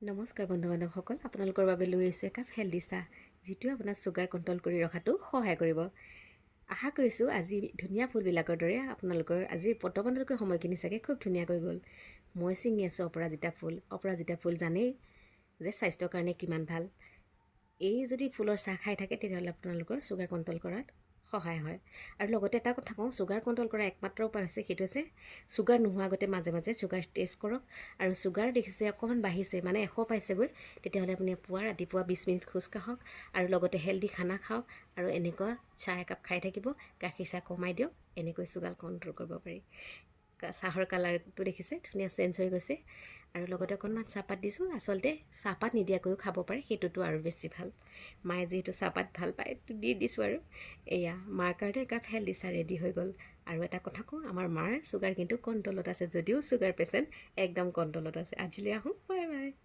নমস্কাৰ বন্ধু বান্ধৱসকল, আপোনালোকৰ বাবে লৈ আহিছোঁ একাপ হেল্ডি চাহ, যিটোৱে আপোনাৰ চুগাৰ কণ্ট্ৰল কৰি ৰখাটো সহায় কৰিব। আশা কৰিছোঁ আজি ধুনীয়া ফুলবিলাকৰ দৰে আপোনালোকৰ আজি বৰ্তমানলৈকে সময়খিনি চাগে খুব ধুনীয়াকৈ গ'ল। মই ছিঙি আছোঁ অপৰাজিতা ফুল। অপৰাজিতা ফুল জানেই যে স্বাস্থ্যৰ কাৰণে কিমান ভাল। এই যদি ফুলৰ চাহ খাই থাকে তেতিয়াহ'লে আপোনালোকৰ চুগাৰ কণ্ট্ৰল কৰাত সহায় হয়। আৰু লগতে এটা কথা কওঁ, চুগাৰ কণ্ট্ৰল কৰা একমাত্ৰ উপায় হৈছে সেইটো হৈছে চুগাৰ নোহোৱা আগতে মাজে মাজে চুগাৰ টেষ্ট কৰক। আৰু চুগাৰ দেখিছে অকণমান বাঢ়িছে, মানে 100 পাইছেগৈ, তেতিয়াহ'লে আপুনি ৰাতিপুৱা 20 মিনিট খোজ কাঢ়ক আৰু লগতে হেল্ডি খানা খাওক আৰু এনেকুৱা চাহ একাপ খাই থাকিব। গাখীৰ চাহ কমাই দিয়ক, এনেকৈ চুগাৰ কণ্ট্ৰল কৰিব পাৰি। চাহৰ কালাৰটো দেখিছে ধুনীয়া চেঞ্জ হৈ গৈছে। আৰু লগতে অকণমান চাহপাত দিছোঁ। আচলতে চাহপাত নিদিয়াকৈও খাব পাৰে, সেইটোতো আৰু বেছি ভাল। মায়ে যিহেতু চাহপাত ভাল পায় দি দিছোঁ আৰু এয়া মাৰ কাৰণে একাপ হেল্ডি চাহ ৰেডি হৈ গ'ল। আৰু এটা কথা কওঁ, আমাৰ মাৰ চুগাৰ কিন্তু কণ্ট্ৰলত আছে, যদিও চুগাৰ পেচেণ্ট একদম কণ্ট্ৰলত আছে। আজিলৈ আহোঁ, বাই বাই।